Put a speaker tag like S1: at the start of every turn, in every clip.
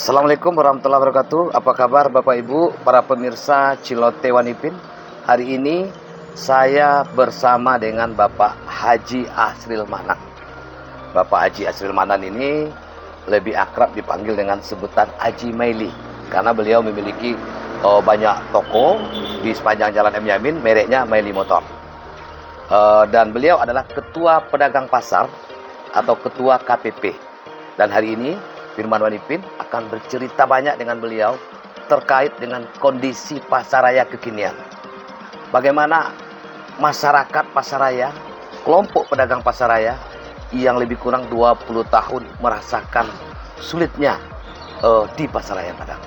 S1: Assalamualaikum warahmatullahi wabarakatuh. Apa kabar Bapak Ibu, para pemirsa Cilote Wanipin? Hari ini saya bersama dengan Bapak Haji Asril Manan. Bapak Haji Asril Manan ini lebih akrab dipanggil dengan sebutan Haji Maili, karena beliau memiliki banyak toko di sepanjang Jalan M. Yamin, mereknya Maili Motor. Dan beliau adalah Ketua Pedagang Pasar atau Ketua KPP. Dan hari ini Firman Wanipin akan bercerita banyak dengan beliau terkait dengan kondisi pasaraya kekinian. Bagaimana masyarakat pasaraya, kelompok pedagang pasaraya yang lebih kurang 20 tahun merasakan sulitnya di pasaraya Padang.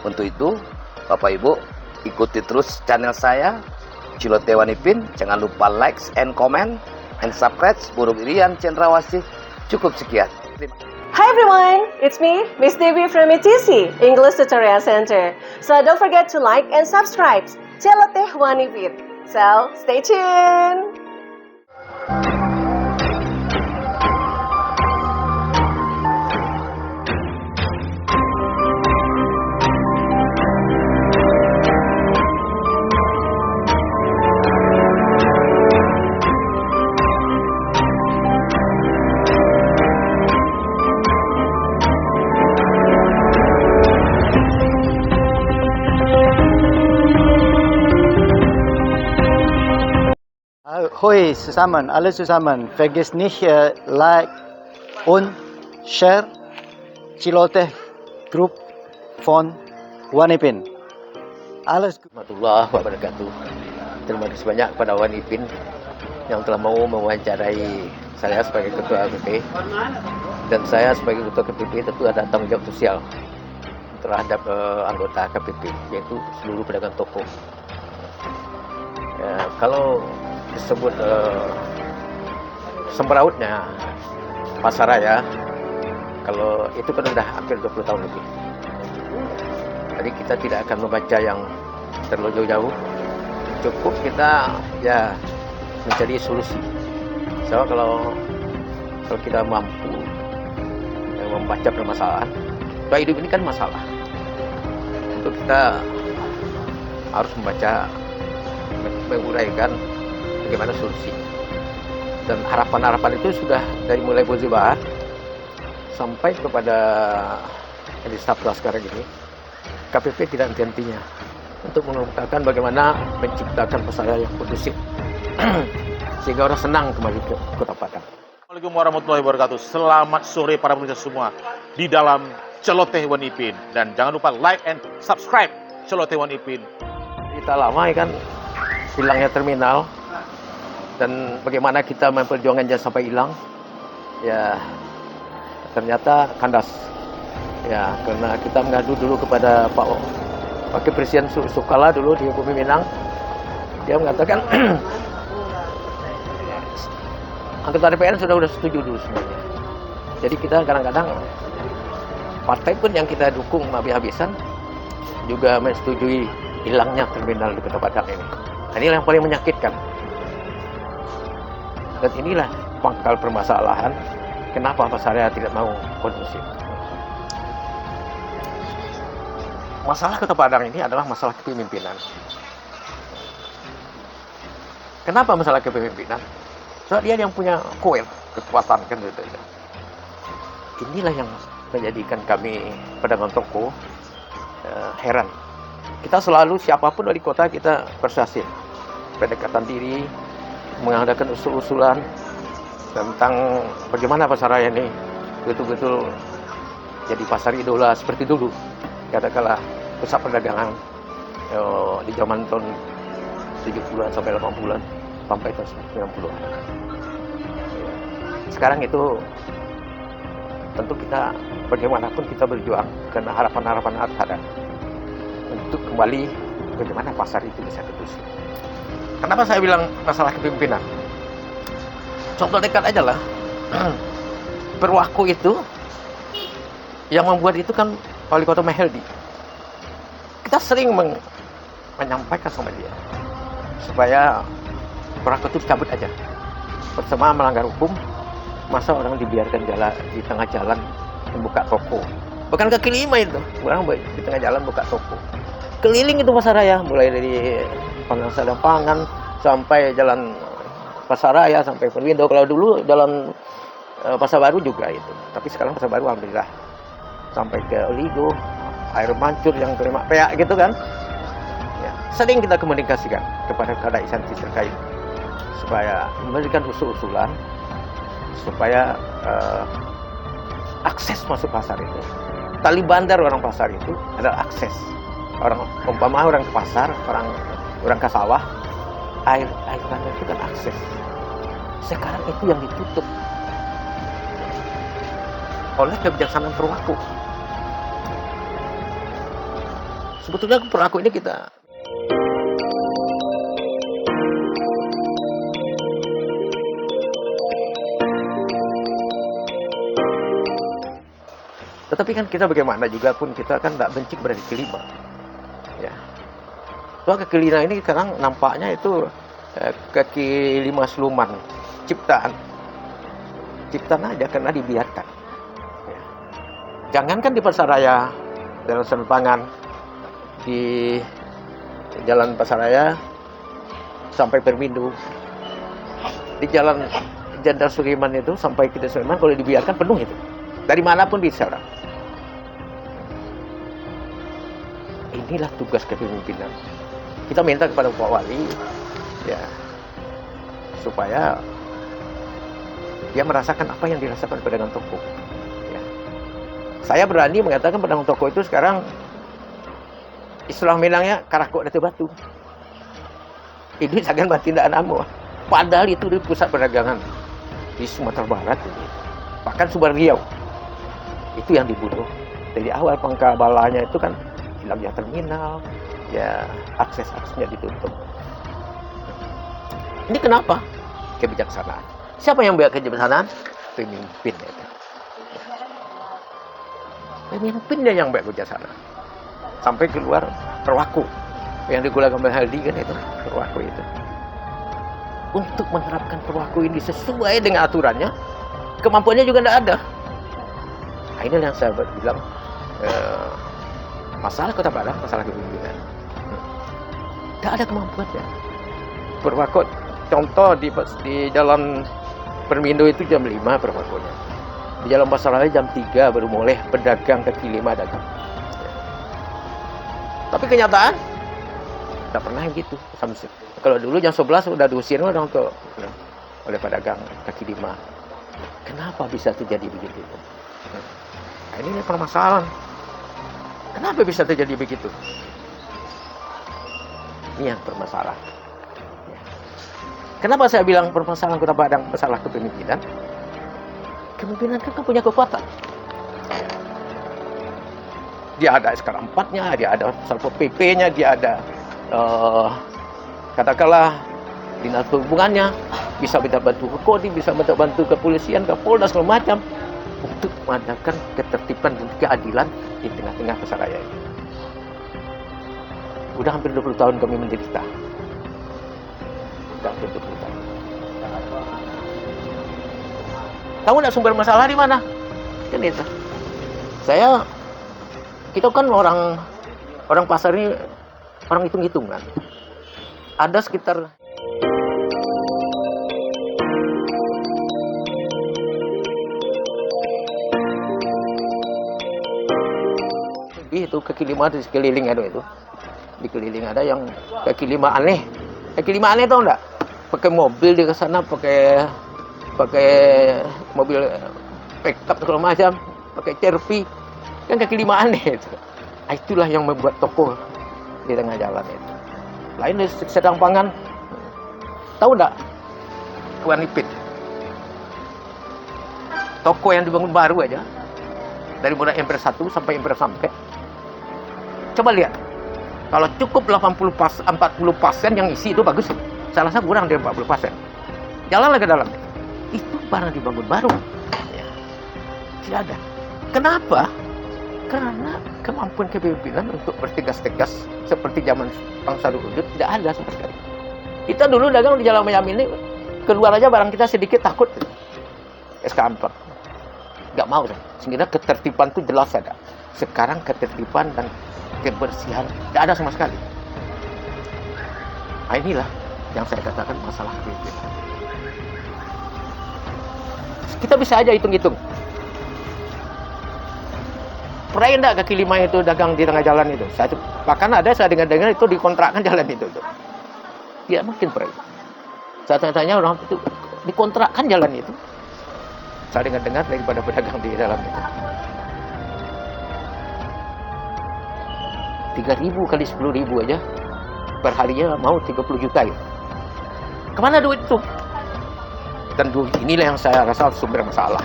S1: Untuk itu, Bapak Ibu, ikuti terus channel saya, Cilote Wanipin. Jangan lupa like and comment and subscribe. Burung Irian Cendrawasih. Cukup sekian. Terima kasih.
S2: Hi everyone, it's me, Miss Devi from ETC, English Tutorial Center. So don't forget to like and subscribe Cilote Wanipin. So stay tuned.
S3: Hoi zusammen, alle zusammen, vergiss nicht like und share Cilote Group von Wanipin. Alles
S4: Warahmatullahi wabarakatuh. Terima kasih banyak kepada Wanipin yang telah mau mewawancarai saya sebagai Ketua KPP, dan saya sebagai Ketua KPP tentu ada tanggung jawab sosial terhadap anggota KPP, yaitu seluruh pedagang toko. Ya, kalau disebut semerautnya pasaraya, kalau itu kan sudah hampir 20 tahun lebih. Jadi kita tidak akan membaca yang terlalu jauh, cukup kita ya mencari solusi. So kalau kita mampu membaca permasalahan, bahwa hidup ini kan masalah, itu kita harus membaca, menguraikan bagaimana solusi. Dan harapan-harapan itu sudah dari mulai Bozibahar sampai kepada di Sabtu sekarang ini, KPP tidak henti-hentinya untuk mengungkapkan bagaimana menciptakan pasaraya yang kondusif sehingga orang senang kembali ke Kota Padang.
S5: Assalamualaikum warahmatullahi wabarakatuh. Selamat sore para pemirsa semua di dalam Cilote Wanipin, dan jangan lupa like and subscribe Cilote Wanipin.
S4: Kita lama kan hilangnya terminal, dan bagaimana kita memperjuangkannya sampai hilang, ya ternyata kandas. Ya, karena kita mengadu dulu kepada Pak Wakil Presiden Sukala dulu di Bumi Minang. Dia mengatakan anggota DPR sudah setuju dulu sebenarnya. Jadi kita kadang-kadang partai pun yang kita dukung habis-habisan juga menyetujui hilangnya terminal di Kota Padang ini. Nah, inilah yang paling menyakitkan. Dan inilah pangkal permasalahan kenapa pasaraya tidak mau kondusif. Masalah Kota Padang ini adalah masalah kepemimpinan. Kenapa masalah kepemimpinan? Soalnya dia yang punya kekuatan kan gitu. Inilah yang menjadikan kami pedagang toko heran. Kita selalu siapapun dari kota kita persuasif, pendekatan diri, mengadakan usul-usulan tentang bagaimana pasaraya ini betul-betul jadi pasar idola seperti dulu. Katakanlah pusat perdagangan di zaman tahun 70-an sampai 80-an sampai tahun 90-an. Sekarang itu tentu kita bagaimanapun kita berjuang karena harapan-harapan ada untuk kembali bagaimana pasar itu bisa kondusif. Kenapa saya bilang masalah kepemimpinan? Contoh dekat aja lah. Perwaku itu yang membuat itu kan Wali Kota Maheldi. Kita sering menyampaikan sama dia supaya Perwaku itu cabut aja. Bersama melanggar hukum, masa orang dibiarkan jalan di tengah jalan membuka toko Bukan kaki lima itu, orang di tengah jalan buka toko. Keliling itu pasar raya, mulai dari Pangkalan Pangan sampai jalan Pasar Raya sampai Perwindo. Kalau dulu jalan Pasar Baru juga itu, tapi sekarang Pasar Baru alhamdulillah sampai ke Oligo, air mancur yang ke Lemak Peak gitu kan. Ya, sering kita komunikasikan kepada kada instansi terkait supaya memberikan usul-usulan supaya akses masuk pasar itu. Tali bandar orang pasar itu adalah akses. Orang umpama orang ke pasar, orang ke sawah, air bandar itu kan akses. Sekarang itu yang ditutup oleh kebijaksanaan Perwaku. Sebetulnya Perwaku ini kita tetapi kan kita bagaimana juga pun kita kan tidak benci kepada kaki lima. Ya. Soal kaki lima ini sekarang nampaknya itu kaki lima siluman ciptaan aja karena dibiarkan. Ya. Jangankan di Pasar Raya, Jalan Sempangan, di Jalan Pasar Raya sampai Permindo, di Jalan Jenderal Sudirman itu sampai kita Sudirman kalau dibiarkan penuh itu. Dari manapun bisa. Inilah tugas kepemimpinan. Kita minta kepada Pak Wali, ya, supaya dia merasakan apa yang dirasakan pedagang toko. Ya. Saya berani mengatakan pedagang toko itu sekarang istilah Minangnya karakok datu batu. Ini jangan tindakan amo. Padahal itu di pusat perdagangan di Sumatera Barat ini. Bahkan Sumber Riau. Itu yang dibunuh. Dari awal pangkabalanya itu kan hilangnya terminal, ya akses-aksesnya ditutup. Ini kenapa? Kebijaksanaan. Siapa yang buat kebijaksanaan? Pemimpin. Pemimpinnya yang buat kebijaksanaan. Sampai keluar Perwaku. Yang digunakan oleh Haldi kan itu, Perwaku itu. Untuk menerapkan Perwaku ini sesuai dengan aturannya, kemampuannya juga tidak ada. Nah, inilah yang saya bilang masalah Kota Padang, masalah kepemimpinan. Tidak ada kemampuannya. Perwaku, contoh di Jalan Permindo itu jam 5 Perwakunya. Di Jalan Pasar Raya jam 3 baru mulai pedagang kaki lima dagang. Tapi kenyataan tidak pernah yang gitu. Kalau dulu jam 11 sudah diusir orang tuh oleh pedagang kaki lima. Kenapa bisa terjadi begitu? Nah, ini permasalahan. Kenapa bisa terjadi begitu? Ini yang permasalahan. Kenapa saya bilang permasalahan Kota Padang masalah kepemimpinan? Kepemimpinan kan punya kekuatan. Dia ada sekarang 4-nya, dia ada Satpol PP-nya, dia ada katakanlah dinas perhubungannya, bisa minta bantu ke Kodim, bisa minta bantu kepolisian, ke Polda segala macam untuk mengadakan ketertiban dan keadilan di tengah-tengah Pasar Raya ini. Udah hampir 20 tahun kami menderita. Udah hampir 20 tahun. Tahu nggak sumber masalah di mana? Kan itu. Kita kan orang pasar ini orang hitung-hitungan. Ada sekitar itu kaki lima di sekeliling itu. Di keliling ada yang kaki lima aneh. Kaki lima aneh tau enggak? Pakai mobil di sana, pakai mobil pickup segala macam, pakai cerpi. Kan kaki lima aneh itu. Itulah yang membuat toko di tengah jalan itu. Lain di Sedang Pangan. Tahu enggak? Tuan Ipin. Toko yang dibangun baru aja. Dari mulai Emper 1 sampai Emper sampai. Coba lihat, kalau cukup 40% yang isi itu bagus. Saya rasa kurang dari 40%. Jalanlah ke dalam. Itu barang dibangun baru. Ya. Tidak ada. Kenapa? Karena kemampuan kepemimpinan untuk bertegas-tegas seperti zaman bangsa dulu tidak ada sama sekali. Kita dulu dagang di Jalan Mayam ini, keluar aja barang kita sedikit takut. SK4. nggak mau. Sehingga ketertiban itu jelas ada. Sekarang ketertiban dan kebersihan tidak ada sama sekali. Nah, inilah yang saya katakan masalah kepemimpinan. Kita bisa aja hitung-hitung. Pernah enggak kaki lima itu dagang di tengah jalan itu? Bahkan ada saya dengar-dengar itu dikontrakkan jalan itu. Tidak mungkin pernah. Saya tanya orang itu dikontrakkan jalan itu. Saya dengar-dengar daripada pedagang di dalam itu. 3.000 kali 10.000 aja per harinya mau 30 juta ya. Kemana duit itu? Dan inilah yang saya rasa sumber masalah.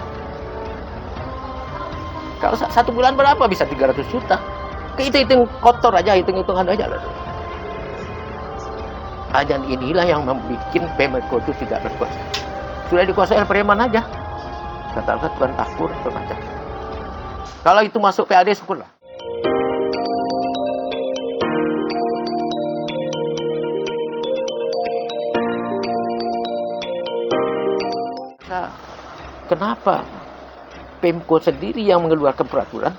S4: Kalau satu bulan berapa bisa 300 juta? Hitung kotor aja, hitung-hitungan aja lah. Dan inilah yang membuat Pemko itu tidak berkuasa. Sudah dikuasai preman aja. Katakan Tuan Tahpur atau macam. Kalau itu masuk PAD syukurlah. Kenapa Pemko sendiri yang mengeluarkan peraturan,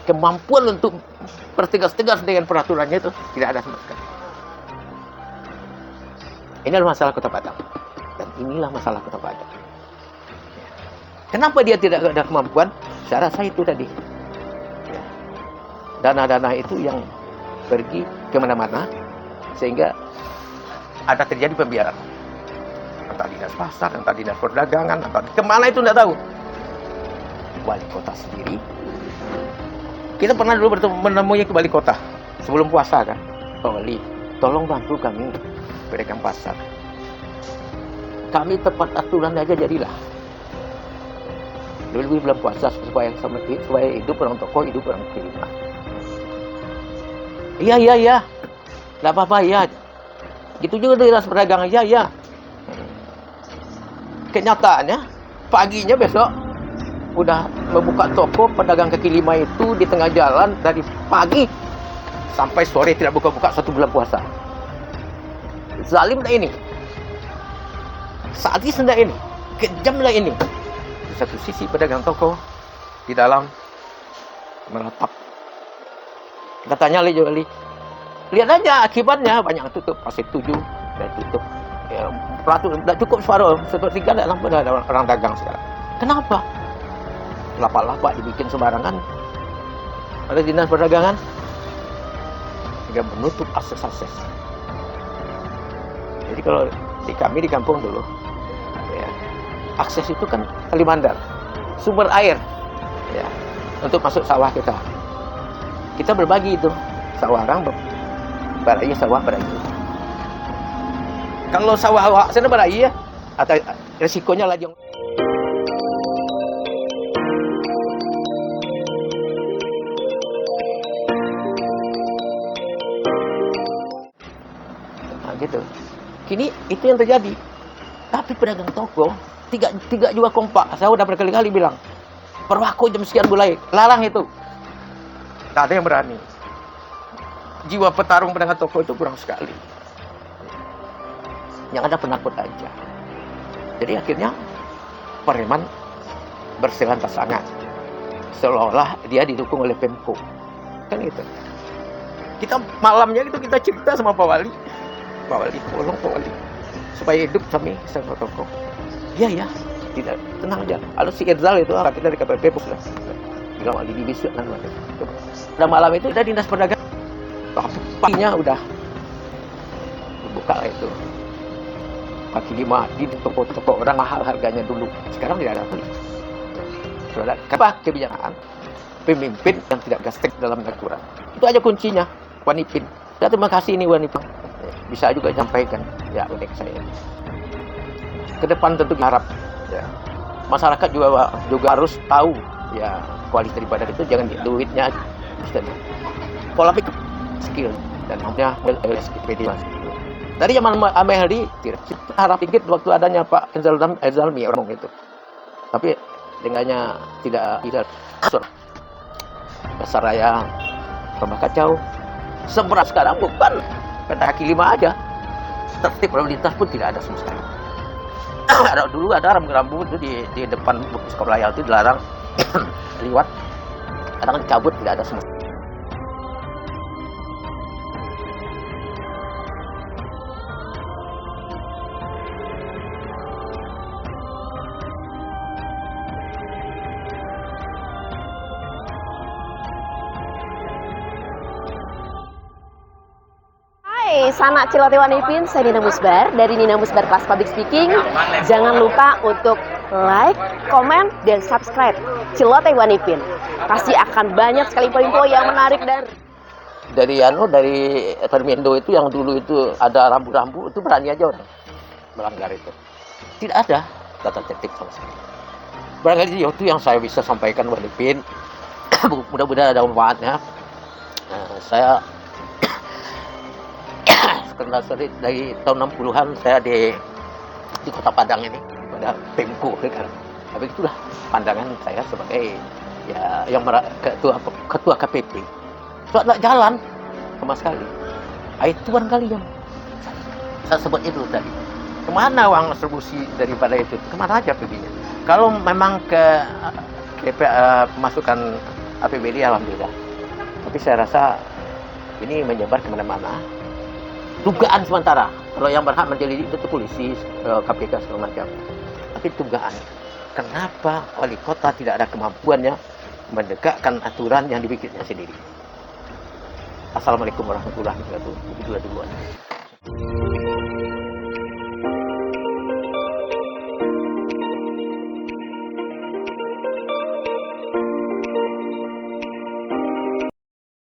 S4: kemampuan untuk bertegas-tegas dengan peraturannya itu tidak ada sama sekali. Ini adalah masalah Kota Padang. Dan inilah masalah Kota Padang. Kenapa dia tidak ada kemampuan? Saya rasa itu tadi. Dana-dana itu yang pergi kemana-mana, sehingga ada terjadi pembiaran. Entah dinas pasar, entah dinas perdagangan, entah kemana itu tidak tahu. Wali kota sendiri. Kita pernah dulu menemui ke wali kota sebelum puasa kan. Pak Wali, tolong bantu kami pedagang pasar. Kami tepat aturan aja jadilah. Dulu belum puasa supaya hidup orang toko, hidup orang kelima. Iya. Nggak apa-apa ya. Gitu juga dinas perdagangan, iya. Kenyataannya paginya besok udah membuka toko pedagang kaki lima itu di tengah jalan dari pagi sampai sore tidak buka-buka 1 bulan puasa. Zalim dah ini. Sadis dah ini. Kejam dah ini. Di satu sisi pedagang toko di dalam menatap. Kita tanya lagi, lihat aja akibatnya banyak tutup, pasir 7 dan tutup. Ya, peraturan tidak cukup sepertiga dalam ada orang dagang sekarang. Kenapa? Lapak-lapak dibikin sembarangan oleh dinas perdagangan sehingga menutup akses-akses. Jadi kalau kami di kampung dulu, ya, akses itu kan Kalimandar, sumber air, ya, untuk masuk sawah kita. Kita berbagi itu sawah orang berayu, sawah berayu. Kalau sawah sana berayu ya, atau resikonya lagi. Gitu. Kini itu yang terjadi. Tapi pedagang toko tiga juga kompak. Saya udah berkali-kali bilang, perwaku jam sekian mulai, larang itu. Tak ada yang berani. Jiwa petarung pedagang toko itu kurang sekali. Yang ada penakut aja. Jadi akhirnya preman berselan pasangan, seolah-olah dia didukung oleh Pemko. Kan gitu. Kita malamnya itu kita cerita sama Pak Wali. Pak Wali, tolong Pak Wali, supaya hidup kami sama toko. Iya, tidak, tenang aja. Kalau si Erzal itu kita di KPP pus lah. Bilang Wali di bisu kan. Pada malam itu ada dinas perdagangan. Paginya udah buka itu. Kaki lima di toko-toko orang mahal harganya dulu. Sekarang tidak ada lagi. Sudah apa kebijakan? Pemimpin yang tidak gastek dalam aturan. Itu aja kuncinya. Wanipin. Ya, terima kasih ini Wanipin. Bisa juga sampaikan ya unik saya. Ke depan tentu harap ya, masyarakat juga harus tahu ya kualitas daripada itu, jangan duitnya aja. Pola pikir, skill dan namanya SPD. Dari zaman Amehdi, kita harap dikit waktu adanya Pak Enzalmi orang itu. Tapi dengannya tidak besar raya tambah kacau. Seberat sekarang bukan pada kaki lima aja. Tertib lalu lintas pun tidak ada sama sekali. Dulu ada rambu-rambu itu di depan sekolah raya itu dilarang liwat, kadang cabut tidak ada semua.
S2: Hai, sanak Cilote Wanipin, saya Nina Musbar dari Nina Musbar Class Public Speaking. Jangan lupa untuk like, komen, dan subscribe Cilote Wanipin. Pasti akan banyak sekali poin-poin yang menarik
S4: Dari Permindo itu yang dulu itu ada rambu-rambu itu berani aja orang melanggar itu. Tidak ada tata tertib sama sekali. Barangkali itu yang saya bisa sampaikan Wanipin. Mudah-mudahan ada manfaatnya. Saya kenal dari tahun 60-an saya di Kota Padang ini pada Pemko kan. Tapi itulah pandangan saya sebagai ketua KPP. So, tidak jalan sama sekali. Itu barangkali yang saya sebut itu tadi. Kemana uang distribusi daripada itu? Kemana aja perginya? Kalau memang ke pemasukan APBD, alhamdulillah. Tapi saya rasa ini menyebar kemana-mana. Dugaan sementara, kalau yang berhak menjadi itu polisi, KPK segala macam. Tapi dugaan, kenapa wali kota tidak ada kemampuannya menegakkan aturan yang dibikinnya sendiri? Assalamualaikum warahmatullahi wabarakatuh. Itulah duluan.